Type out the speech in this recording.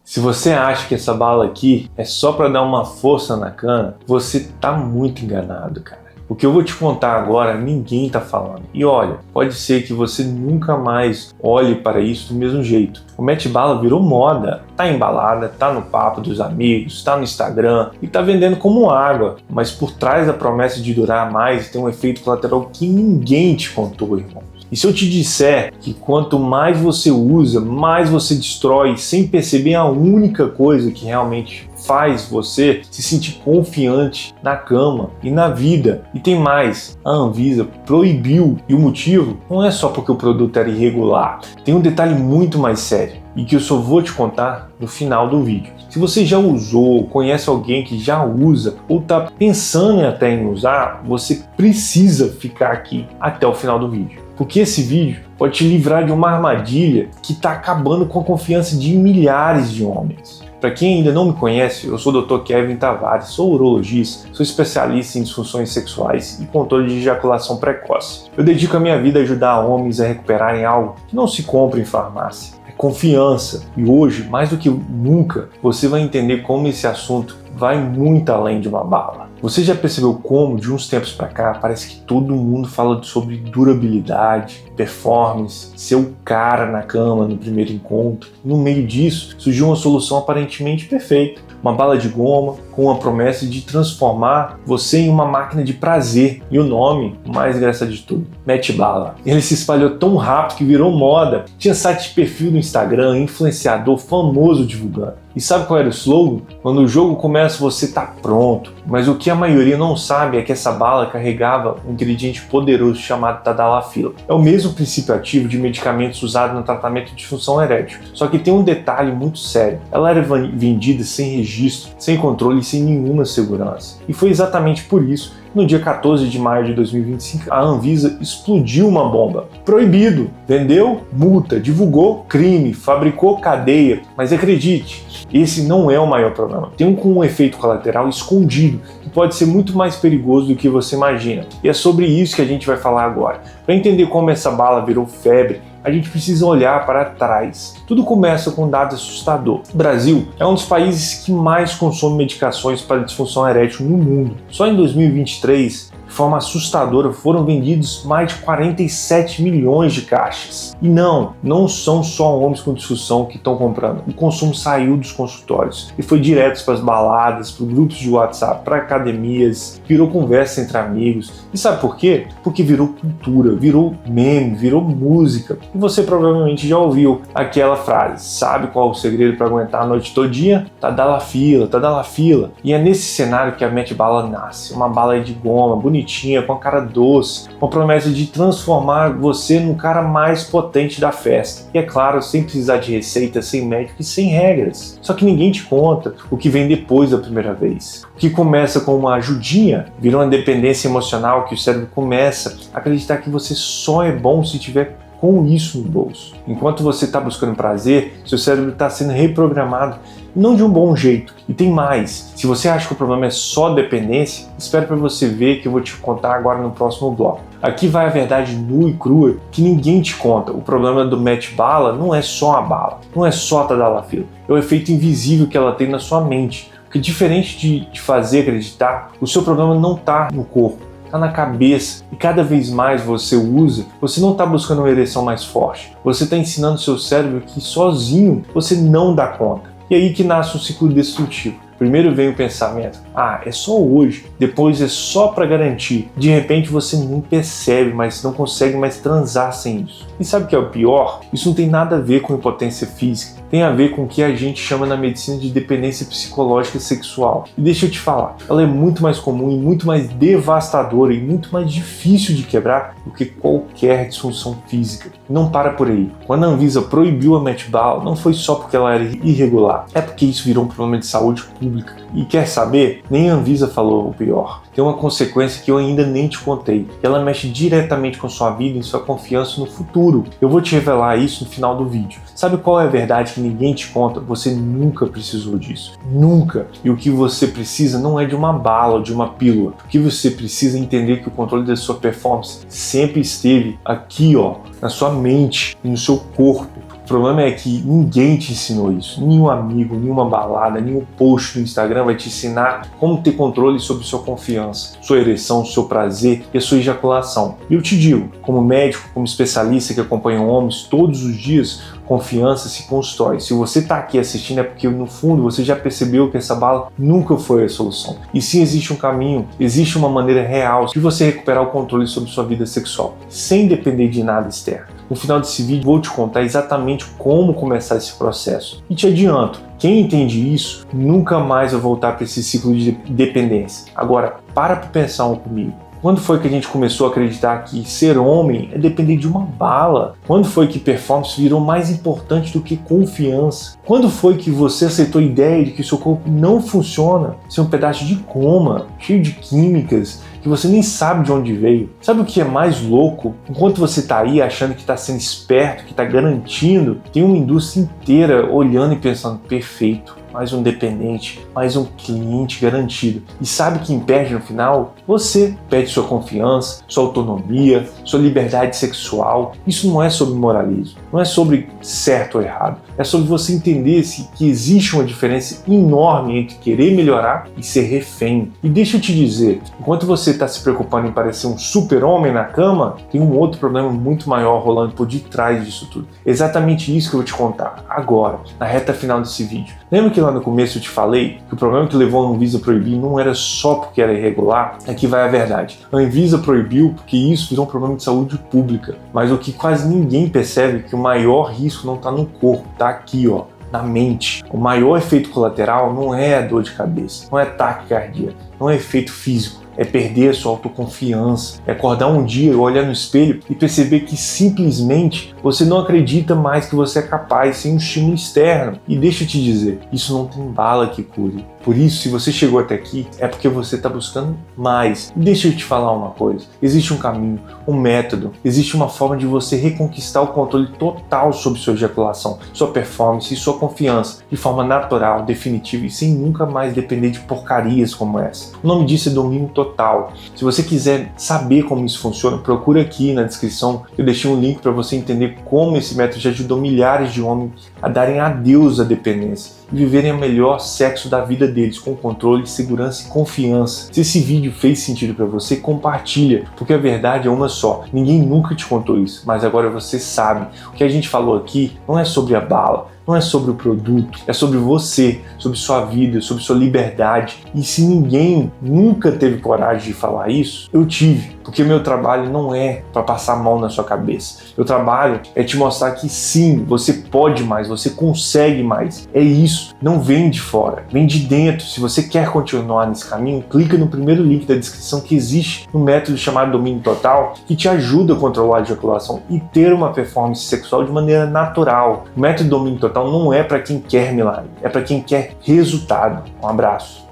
Se você acha que essa bala aqui é só para dar uma força na cana, você tá muito enganado, cara. O que eu vou te contar agora, ninguém tá falando. E olha, pode ser que você nunca mais olhe para isso do mesmo jeito. O mete bala virou moda, tá embalada, tá no papo dos amigos, tá no Instagram e tá vendendo como água. Mas por trás da promessa de durar mais, tem um efeito colateral que ninguém te contou, irmão. E se eu te disser que quanto mais você usa, mais você destrói sem perceber a única coisa que realmente faz você se sentir confiante na cama e na vida. E tem mais, a Anvisa proibiu, e o motivo não é só porque o produto era irregular, tem um detalhe muito mais sério e que eu só vou te contar no final do vídeo. Se você já usou, conhece alguém que já usa ou está pensando até em usar, você precisa ficar aqui até o final do vídeo. Porque esse vídeo pode te livrar de uma armadilha que está acabando com a confiança de milhares de homens. Para quem ainda não me conhece, eu sou o Dr. Kevin Tavares, sou urologista, sou especialista em disfunções sexuais e controle de ejaculação precoce. Eu dedico a minha vida a ajudar homens a recuperarem algo que não se compra em farmácia. É confiança. E hoje, mais do que nunca, você vai entender como esse assunto vai muito além de uma bala. Você já percebeu como, de uns tempos para cá, parece que todo mundo fala sobre durabilidade, performance, ser o cara na cama no primeiro encontro? No meio disso, surgiu uma solução aparentemente perfeita. Uma bala de goma com a promessa de transformar você em uma máquina de prazer. E o nome, o mais engraçado de tudo, Mete Bala. Ele se espalhou tão rápido que virou moda. Tinha site de perfil no Instagram, influenciador famoso divulgando. E sabe qual era o slogan? Quando o jogo começa, você tá pronto. Mas o que a maioria não sabe é que essa bala carregava um ingrediente poderoso chamado tadalafila. É o mesmo princípio ativo de medicamentos usados no tratamento de disfunção erétil. Só que tem um detalhe muito sério. Ela era vendida sem registro, sem controle e sem nenhuma segurança. E foi exatamente por isso que no dia 14 de maio de 2025, a Anvisa explodiu uma bomba. Proibido. Vendeu? Multa. Divulgou? Crime. Fabricou? Cadeia. Mas acredite, esse não é o maior problema. Tem um efeito colateral escondido, que pode ser muito mais perigoso do que você imagina. E é sobre isso que a gente vai falar agora. Para entender como essa bala virou febre, a gente precisa olhar para trás. Tudo começa com um dado assustador. O Brasil é um dos países que mais consome medicações para disfunção erétil no mundo. Só em 2023, de forma assustadora, foram vendidos mais de 47 milhões de caixas. E não são só homens com disfunção que estão comprando. O consumo saiu dos consultórios e foi direto para as baladas, para grupos de WhatsApp, para academias, virou conversa entre amigos. E sabe por quê? Porque virou cultura, virou meme, virou música. E você provavelmente já ouviu aquela frase: sabe qual é o segredo para aguentar a noite todinha? Tadalafila, tadalafila. E é nesse cenário que a Mete Bala nasce. Uma bala de goma, bonitinha, com a cara doce, com a promessa de transformar você no cara mais potente da festa. E é claro, sem precisar de receita, sem médico e sem regras. Só que ninguém te conta o que vem depois da primeira vez. O que começa com uma ajudinha, vira uma dependência emocional que o cérebro começa a acreditar que você só é bom se tiver com isso no bolso. Enquanto você está buscando prazer, seu cérebro está sendo reprogramado, não de um bom jeito. E tem mais, se você acha que o problema é só dependência, espere para você ver que eu vou te contar agora no próximo bloco. Aqui vai a verdade nua e crua que ninguém te conta. O problema do Mete Bala não é só a bala, não é só a tadalafila, é o efeito invisível que ela tem na sua mente. Porque diferente de te fazer acreditar, o seu problema não está no corpo, está na cabeça. E cada vez mais você usa, você não está buscando uma ereção mais forte. Você está ensinando seu cérebro que sozinho você não dá conta. E aí que nasce um ciclo destrutivo. Primeiro vem o pensamento: é só hoje, depois é só para garantir. De repente você nem percebe, mas não consegue mais transar sem isso. E sabe o que é o pior? Isso não tem nada a ver com impotência física, tem a ver com o que a gente chama na medicina de dependência psicológica e sexual. E deixa eu te falar, ela é muito mais comum e muito mais devastadora e muito mais difícil de quebrar do que qualquer disfunção física. Não para por aí. Quando a Anvisa proibiu a Mete Bala, não foi só porque ela era irregular, é porque isso virou um problema de saúde pública. E quer saber? Nem a Anvisa falou o pior. Tem uma consequência que eu ainda nem te contei. Ela mexe diretamente com sua vida e sua confiança no futuro. Eu vou te revelar isso no final do vídeo. Sabe qual é a verdade que ninguém te conta? Você nunca precisou disso. Nunca. E o que você precisa não é de uma bala ou de uma pílula. O que você precisa é entender que o controle da sua performance sempre esteve aqui, na sua mente e no seu corpo. problema é que ninguém te ensinou isso. Nenhum amigo, nenhuma balada, nenhum post no Instagram vai te ensinar como ter controle sobre sua confiança, sua ereção, seu prazer e a sua ejaculação. E eu te digo, como médico, como especialista que acompanha homens todos os dias, confiança se constrói. Se você está aqui assistindo é porque no fundo você já percebeu que essa bala nunca foi a solução. E sim, existe um caminho, existe uma maneira real de você recuperar o controle sobre sua vida sexual, sem depender de nada externo. No final desse vídeo vou te contar exatamente como começar esse processo. E te adianto, quem entende isso nunca mais vai voltar para esse ciclo de dependência. Agora, para pensar comigo. Quando foi que a gente começou a acreditar que ser homem é depender de uma bala? Quando foi que performance virou mais importante do que confiança? Quando foi que você aceitou a ideia de que seu corpo não funciona sem um pedaço de goma, cheio de químicas, que você nem sabe de onde veio? Sabe o que é mais louco? Enquanto você tá aí achando que tá sendo esperto, que tá garantindo, tem uma indústria inteira olhando e pensando, perfeito, mais um dependente, mais um cliente garantido. E sabe o que impede no final? Você perde sua confiança, sua autonomia, sua liberdade sexual. Isso não é sobre moralismo, não é sobre certo ou errado. É sobre você entender que existe uma diferença enorme entre querer melhorar e ser refém. E deixa eu te dizer, enquanto você está se preocupando em parecer um super-homem na cama, tem um outro problema muito maior rolando por detrás disso tudo. Exatamente isso que eu vou te contar agora, na reta final desse vídeo. Lembra que lá no começo eu te falei que o problema que levou a Anvisa a proibir não era só porque era irregular? Aqui vai a verdade. A Anvisa proibiu porque isso virou um problema de saúde pública. Mas o que quase ninguém percebe é que o maior risco não está no corpo, está aqui, ó, na mente. O maior efeito colateral não é a dor de cabeça, não é taquicardia, não é efeito físico. É perder a sua autoconfiança, é acordar um dia, olhar no espelho e perceber que simplesmente você não acredita mais que você é capaz sem um estímulo externo. E deixa eu te dizer, isso não tem bala que cure. Por isso, se você chegou até aqui, é porque você está buscando mais. E deixa eu te falar uma coisa, existe um caminho, um método, existe uma forma de você reconquistar o controle total sobre sua ejaculação, sua performance e sua confiança, de forma natural, definitiva e sem nunca mais depender de porcarias como essa. O nome disso é domínio total. Se você quiser saber como isso funciona, procura aqui na descrição, eu deixei um link para você entender como esse método já ajudou milhares de homens a darem adeus à dependência e viverem o melhor sexo da vida deles, com controle, segurança e confiança. Se esse vídeo fez sentido para você, compartilha, porque a verdade é uma só. Ninguém nunca te contou isso, mas agora você sabe. O que a gente falou aqui não é sobre a bala, não é sobre o produto, é sobre você, sobre sua vida, sobre sua liberdade. E se ninguém nunca teve coragem de falar isso, eu tive, porque meu trabalho não é para passar a mão na sua cabeça. Meu trabalho é te mostrar que sim, você pode mais, você consegue mais. É isso, não vem de fora, vem de dentro. Se você quer continuar nesse caminho, clica no primeiro link da descrição que existe um método chamado Domínio Total, que te ajuda a controlar a ejaculação e ter uma performance sexual de maneira natural. O método Domínio Total não é para quem quer milagre, é para quem quer resultado. Um abraço.